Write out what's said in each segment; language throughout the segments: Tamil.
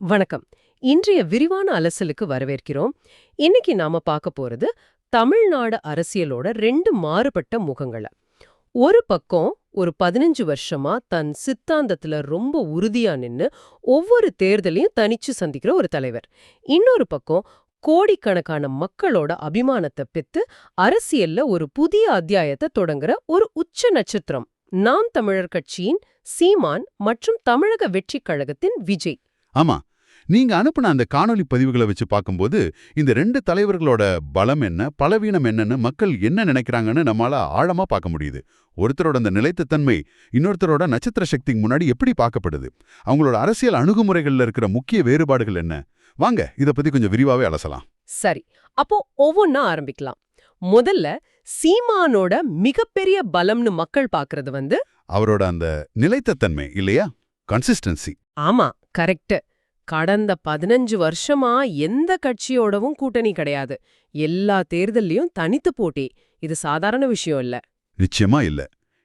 வணக்கம். இன்றைய விரிவான அலசலுக்கு வரவேற்கிறோம். இன்னைக்கு நாம பார்க்க போறது தமிழ்நாடு அரசியலோட ரெண்டு மாறுபட்ட முகங்கள. ஒரு பக்கம் ஒரு 15 வருஷமா தன் சித்தாந்தத்துல ரொம்ப உறுதியா நின்னு ஒவ்வொரு தேர்தலையும் தனிச்சு சந்திக்கிற ஒரு தலைவர். இன்னொரு பக்கம் கோடிக்கணக்கான மக்களோட அபிமானத்தை பெத்து அரசியல்ல ஒரு புதிய அத்தியாயத்தை தொடங்குற ஒரு உச்ச நட்சத்திரம். நாம் தமிழர் கட்சியின் சீமான் மற்றும் தமிழக வெற்றிக் கழகத்தின் விஜய். ஆமா, நீங்க அனுப்புன அந்த காணொளி பதிவுகளை வச்சு பார்க்கும்போது இந்த ரெண்டு தலைவர்களோட பலம் என்ன, பலவீனம் என்னன்னு மக்கள் என்ன நினைக்கிறாங்கன்னு நம்மால ஆழமா பார்க்க முடியுது. ஒருத்தரோட அந்த நிலைத்த தன்மை இன்னொருத்தரோட நட்சத்திர சக்திக்கு முன்னாடி எப்படி பார்க்கப்படுது, அவங்களோட அரசியல் அணுகுமுறைகள்ல இருக்கிற முக்கிய வேறுபாடுகள் என்ன, வாங்க இத பத்தி கொஞ்சம் விரிவாவே அலசலாம். சரி, அப்போ ஒவ்வொன்னா ஆரம்பிக்கலாம். முதல்ல சீமானோட மிகப்பெரிய பலம்னு மக்கள் பாக்குறது அவரோட அந்த நிலைத்த தன்மை இல்லையா, கன்சிஸ்டன்சி. ஆமா, கரெக்ட். கடந்த 15 வருஷமா எந்த கட்சியோடவும் கூட்டணி கிடையாது. எல்லா தேர்தல்லையும் தனித்து போட்டி. இது சாதாரண விஷயம் இல்ல. நிச்சயமா இல்ல.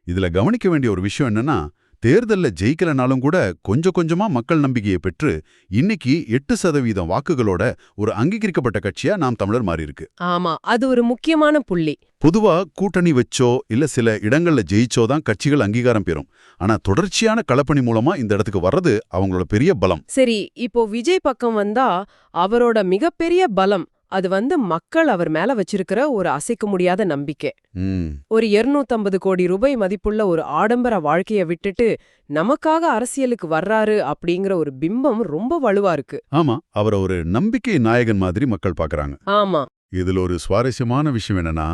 இதுல கவனிக்க வேண்டிய ஒரு விஷயம் என்னன்னா, தேர்தல்ல ஜெயிக்கலனாலும் கூட கொஞ்சம் கொஞ்சமா மக்கள் நம்பிக்கையை பெற்று இன்னைக்கு 8% வாக்குகளோட ஒரு அங்கீகரிக்கப்பட்ட கட்சியா நாம் தமிழர் மாறி இருக்கு. ஆமா, அது ஒரு முக்கியமான புள்ளி. பொதுவா கூட்டணி வச்சோ இல்ல சில இடங்கள்ல ஜெயிச்சோ தான் கட்சிகள் அங்கீகாரம் பெறும். ஆனா தொடர்ச்சியான களப்பணி மூலமா இந்த இடத்துக்கு வர்றது அவங்களோட பெரிய பலம். சரி, இப்போ விஜய் பக்கம் வந்தா அவரோட மிகப்பெரிய பலம் அது மக்கள் அவர் மேல வச்சிருக்கிற ஒரு அசைக்க முடியாத நம்பிக்கை. ஒரு 250 கோடி ரூபாய் மதிப்புள்ள ஒரு ஆடம்பர வாழ்க்கைய விட்டுட்டு நமக்காக அரசியலுக்கு வர்றாரு அப்படிங்கிற ஒரு பிம்பம் ரொம்ப வலுவா இருக்கு. ஆமா, அவரை ஒரு நம்பிக்கை நாயகன் மாதிரி மக்கள் பாக்குறாங்க. ஆமா, இதுல ஒரு சுவாரஸ்யமான விஷயம் என்னன்னா,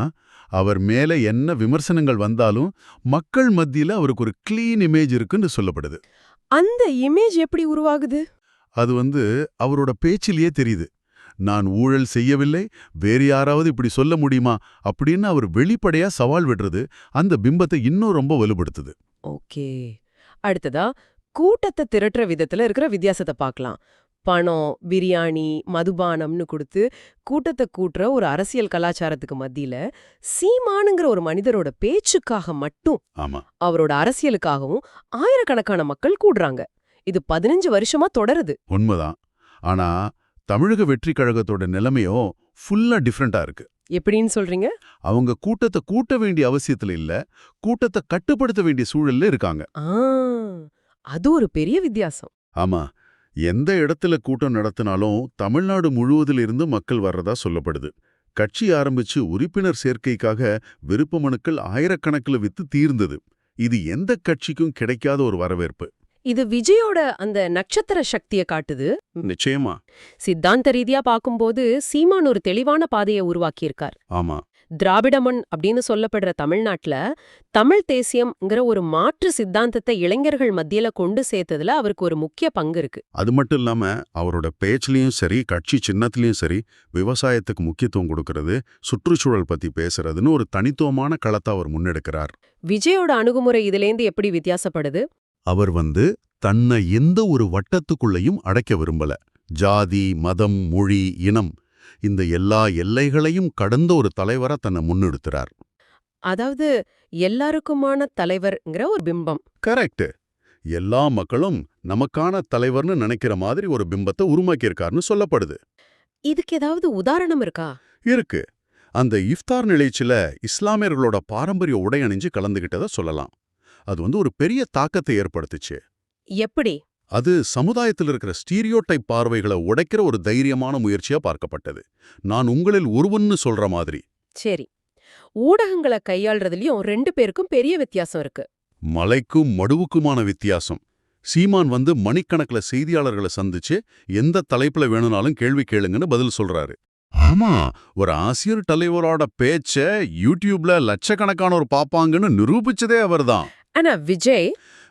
அவர் மேல என்ன விமர்சனங்கள் வந்தாலும் மக்கள் மத்தியில அவருக்கு ஒரு கிளீன் இமேஜ் இருக்குன்னு சொல்லப்படுது. அந்த இமேஜ் எப்படி உருவாகுது? அது அவரோட பேச்சிலேயே தெரியுது. நான் ஊழல் செய்யவில்லை, வேறு யாராவது இப்படி சொல்ல முடியுமா அப்படின்னு அவர் வெளிப்படையா சவால் விடுறது அந்த பிம்பத்தை இன்னும் ரொம்ப வலுப்படுத்துது. ஓகே, அடுத்ததா கூட்டத்தை திரட்டுற விதத்துல இருக்கிற வித்தியாசத்தை பார்க்கலாம். பணம், பிரியாணி, மதுபானம்னு கொடுத்து கூட்டத்தை கூட்டுற ஒரு அரசியல் கலாச்சாரத்துக்கு மத்தியில சீமானுங்கிற ஒரு மனிதரோட பேச்சுக்காக மட்டும் ஆமா, அவரோட அரசியலுக்காகவும் ஆயிரக்கணக்கான மக்கள் கூடுறாங்க. இது 15 வருஷமா தொடருது. உண்மைதான். ஆனா தமிழக வெற்றி கழகத்தோட நிலைமையோ ஃபுல்லா டிஃப்ரெண்டா இருக்கு. எப்படின்னு சொல்றீங்க? அவங்க கூட்டத்தை கூட்ட வேண்டிய அவசியத்துல இல்ல, கூட்டத்தை கட்டுப்படுத்த வேண்டிய சூழல்ல இருக்காங்க. அது ஒரு பெரிய வித்தியாசம். ஆமா, எந்த இடத்துல கூட்டம் நடத்தினாலும் தமிழ்நாடு முழுவதில் இருந்து மக்கள் வர்றதா சொல்லப்படுது. கட்சி ஆரம்பிச்சு உறுப்பினர் சேர்க்கைக்காக விருப்ப மனுக்கள் ஆயிரக்கணக்கில் வித்து தீர்ந்தது. இது எந்த கட்சிக்கும் கிடைக்காத ஒரு வரவேற்பு. இது விஜயோட அந்த நட்சத்திர சக்தியை காட்டுது. நிச்சயமா. சித்தாந்த ரீதியா பார்க்கும்போது சீமான் ஒரு தெளிவான பாதையை உருவாக்கியிருக்கார். ஆமா, திராவிடமண் அப்படின்னு சொல்லப்படுற தமிழ்நாட்டுல தமிழ் தேசியம்ங்கிற ஒரு மாற்று சித்தாந்தத்தை இளைஞர்கள் மத்தியில கொண்டு சேர்த்ததுல அவருக்கு ஒரு முக்கிய பங்கு இருக்கு. அது மட்டும் இல்லாம அவரோட பேச்சிலையும் சரி, கட்சி சின்னத்திலையும் சரி, விவசாயத்துக்கு முக்கியத்துவம் கொடுக்கறது, சுற்றுச்சூழல் பத்தி பேசுறதுன்னு ஒரு தனித்துவமான களத்தை அவர் முன்னெடுக்கிறார். விஜயோட அணுகுமுறை இதுலேந்து எப்படி வித்தியாசப்படுது? அவர் தன்னை எந்த ஒரு வட்டத்துக்குள்ளையும் அடைக்க விரும்பல. ஜாதி, மதம், மொழி, இனம் இந்த எல்லா எல்லைகளையும் கடந்த ஒரு தலைவரா தன்னை முன்னெடுக்கிறார். அதாவது எல்லாருக்குமான தலைவர்ங்கிற ஒரு பிம்பம். கரெக்ட். எல்லா மக்களும் நமக்கான தலைவர்னு நினைக்கிற மாதிரி ஒரு பிம்பத்தை உருவாக்கியிருக்காருன்னு சொல்லப்படுது. இதுக்கு ஏதாவது உதாரணம் இருக்கா? இருக்கு. அந்த இஃப்தார் நிகழ்ச்சியில இஸ்லாமியர்களோட பாரம்பரிய உடை அணிஞ்சு கலந்துகிட்டதை சொல்லலாம். அது ஒரு பெரிய தாக்கத்தை ஏற்படுத்துச்சு. எப்படி? அது சமுதாயத்தில் இருக்கிற ஸ்டீரியோடைப் பார்வைகளை உடைக்கிற ஒரு தைரியமான முயற்சியா பார்க்கப்பட்டது. நான் உங்களில் ஒருவன்னு சொல்ற மாதிரி. சரி, ஊடகங்களை கையாள்றதுலயும் 2 பேருக்கும் பெரிய வித்தியாசம் இருக்கு. மலைக்கும் மடுவுக்குமான வித்தியாசம். சீமான் மணிக்கணக்கில் செய்தியாளர்களை சந்திச்சு எந்த தலைப்புல வேணும்னாலும் கேள்வி கேளுங்கன்னு பதில் சொல்றாரு. ஆமா, ஒரு ஆசிரியர் தலைவரோட பேச்ச யூடியூப்ல லட்சக்கணக்கானோர் பாப்பாங்கன்னு நிரூபிச்சதே அவர்தான். ஆனா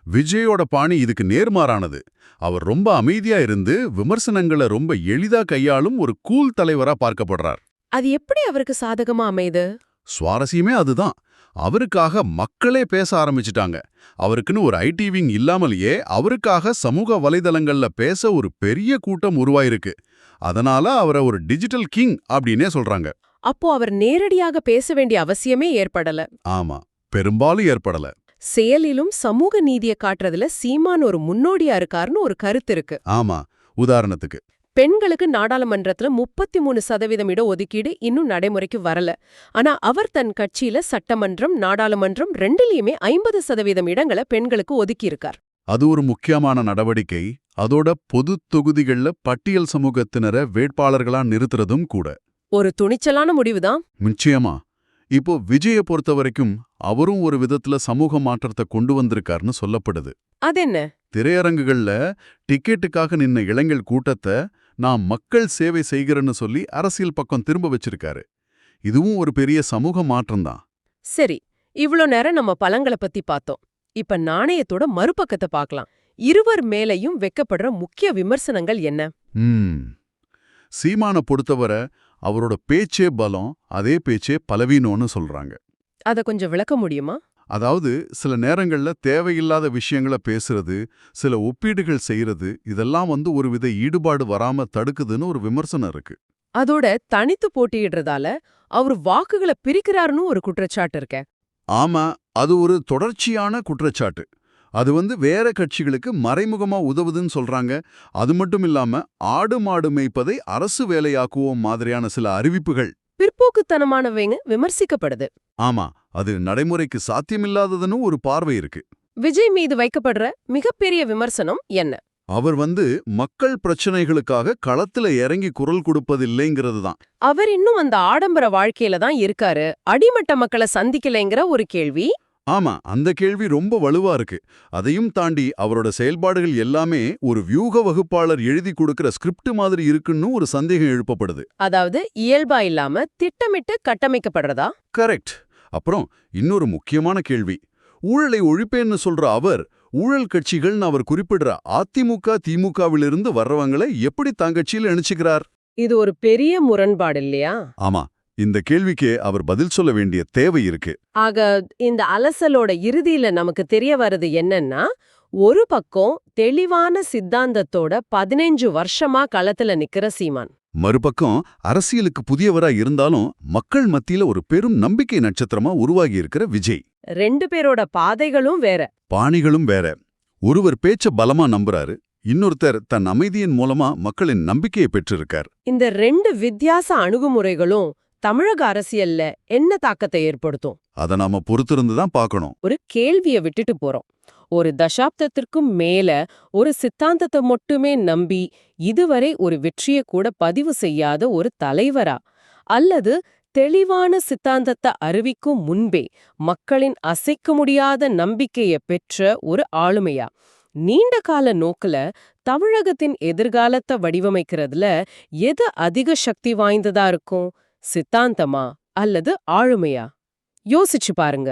விஜயோட பாணி இதுக்கு நேர்மாறானது. அவர் ரொம்ப அமைதியா இருந்து விமர்சனங்களை ரொம்ப எளிதா கையாளும் ஒரு கூல் தலைவரா பார்க்கப்படுறார். அது எப்படி அவருக்கு சாதகமா அமையுது? சுவாரஸ்யமே அதுதான். அவருக்காக மக்களே பேச ஆரம்பிச்சிட்டாங்க. அவருக்குன்னு ஒரு ஐடி விங் இல்லாமலேயே அவருக்காக சமூக வலைதளங்கள்ல பேச ஒரு பெரிய கூட்டம் உருவாயிருக்கு. அதனால அவரை ஒரு டிஜிட்டல் கிங் அப்படின்னே சொல்றாங்க. அப்போ அவர் நேரடியாக பேச வேண்டிய அவசியமே ஏற்படல. ஆமா, பெரும்பாலும் ஏற்படல. செயலிலும் சமூக நீதியை காட்டுறதுல சீமான் ஒரு முன்னோடியா இருக்காருன்னு ஒரு கருத்து இருக்கு. ஆமா, உதாரணத்துக்கு பெண்களுக்கு நாடாளுமன்றத்துல 33% இட ஒதுக்கீடு இன்னும் நடைமுறைக்கு வரல. ஆனா அவர் தன் கட்சியில சட்டமன்றம், நாடாளுமன்றம் ரெண்டுலயுமே 50% இடங்களை பெண்களுக்கு ஒதுக்கியிருக்கார். அது ஒரு முக்கியமான நடவடிக்கை. அதோட பொது தொகுதிகள்ல பட்டியல் சமூகத்தினரை வேட்பாளர்களா நிறுத்துறதும் கூட. ஒரு துணிச்சலான முடிவுதான். நிச்சயமா. இப்போ விஜய பொறுத்த வரைக்கும் அவரும் ஒரு விதத்துல சமூக மாற்றத்தை கொண்டு வந்திருக்காருன்னு சொல்லப்படுது. அதென்ன? திரையரங்குகள்ல டிக்கெட்டுக்காக நின்ன இளைஞர் கூட்டத்தை நான் மக்கள் சேவை செய்கிறேன்னு சொல்லி அரசியல் பக்கம் திரும்ப வச்சிருக்காரு. இதுவும் ஒரு பெரிய சமூக மாற்றம்தான். சரி, இவ்ளோ நேரம் நம்ம பலங்களை பத்தி பார்த்தோம். இப்ப நாணயத்தோட மறுபக்கத்தை பார்க்கலாம். இருவர் மேலையும் வைக்கப்படுற முக்கிய விமர்சனங்கள் என்ன? சீமான பொறுத்தவரை அவரோட பேச்சே பலம், அதே பேச்சே பலவீனம்னு சொல்றாங்க. அத கொஞ்சம் விளக்க முடியுமா? அதாவது சில நேரங்கள்ல தேவையில்லாத விஷயங்களை பேசுறது, சில ஒப்பீடுகள் செய்யறது, இதெல்லாம் ஒருவித ஈடுபாடு வராம தடுக்குதுன்னு ஒரு விமர்சனம் இருக்கு. அதோட தனித்து போட்டியிடுறதால அவர் வாக்குகளை பிரிக்கிறாருன்னு ஒரு குற்றச்சாட்டு இருக்க. ஆமா, அது ஒரு தொடர்ச்சியான குற்றச்சாட்டு. அது வேற கட்சிகளுக்கு மறைமுகமா உதவுதுன்னு சொல்றாங்க. அது மட்டும் இல்லாம ஆடு மாடு மேய்ப்பதை அரசு வேலையாக்குவோம் மாதிரியான சில அறிவிப்புகள் பிற்போக்குத்தனமானவங்க விமர்சிக்கப்படுது. ஆமா, அது நடைமுறைக்கு சாத்தியமில்லாததுன்னு ஒரு பார்வை இருக்கு. விஜய் மீது வைக்கப்படுற மிகப்பெரிய விமர்சனம் என்ன? அவர் மக்கள் பிரச்சனைகளுக்காக களத்துல இறங்கி குரல் கொடுப்பதில்லைங்கிறது தான். அவர் இன்னும் அந்த ஆடம்பர வாழ்க்கையில தான் இருக்காரு, அடிமட்ட மக்களை சந்திக்கலைங்கிற ஒரு கேள்வி. ஆமா, அந்த கேள்வி ரொம்ப வலுவா இருக்கு. அதையும் தாண்டி அவரோட செயல்பாடுகள் எல்லாமே ஒரு வியூக வகுப்பாளர் எழுதி கொடுக்கிற ஸ்கிரிப்ட் மாதிரி இருக்குன்னு ஒரு சந்தேகம் எழுப்பப்படுது. அதாவது இயல்பா இல்லாம திட்டமிட்டு கட்டமைக்கப்படுறதா? கரெக்ட். அப்புறம் இன்னொரு முக்கியமான கேள்வி. ஊழலை ஒழிப்பேன்னு சொல்ற அவர், ஊழல் கட்சிகள்னு அவர் குறிப்பிடுற அதிமுக, திமுகவிலிருந்து வர்றவங்களை எப்படி தங்கட்சியில் இணைச்சுக்கிறார்? இது ஒரு பெரிய முரண்பாடு இல்லையா? ஆமா, இந்த கேள்விக்கு அவர் பதில் சொல்ல வேண்டிய தேவை இருக்கு. ஆக இந்த அலசலோட இறுதியில நமக்கு தெரிய வருது என்னன்னா, ஒரு பக்கம் தெளிவான சித்தாந்தத்தோட 15 வருஷமா களத்துல நிக்கிற சீமான், மறுபக்கம் அரசியலுக்கு புதியவரா இருந்தாலும் மக்கள் மத்தியில ஒரு பெரும் நம்பிக்கை நட்சத்திரமா உருவாகி இருக்கிற விஜய். ரெண்டு பேரோட பாதைகளும் வேற, பாணிகளும் வேற. ஒருவர் பேச்ச பலமா நம்புறாரு, இன்னொருத்தர் தன் அமைதியின் மூலமா மக்களின் நம்பிக்கையை பெற்றிருக்கார். இந்த ரெண்டு வித்தியாச அணுகுமுறைகளும் தமிழக அரசியல்ல என்ன தாக்கத்தை ஏற்படுத்தும்? அத நாம பொறுத்திருந்து தான் பார்க்கணும். ஒரு கேள்வியை விட்டுட்டு போறோம். ஒரு தசாப்தத்திற்கும் மேல ஒரு சித்தாந்தத்தை மட்டுமே நம்பி இதுவரை ஒரு வெற்றியை கூட பதிவு செய்யாத ஒரு தலைவரா, அல்லது தெளிவான சித்தாந்தத்தை அறிவிக்கும் முன்பே மக்களின் அசைக்க முடியாத நம்பிக்கையை பெற்ற ஒரு ஆளுமையா? நீண்ட கால நோக்குல தமிழகத்தின் எதிர்காலத்தை வடிவமைக்கிறதுல எது அதிக சக்தி வாய்ந்ததா இருக்கும்? சித்தாந்தமா அல்லது ஆளுமையா? யோசிச்சு பாருங்க.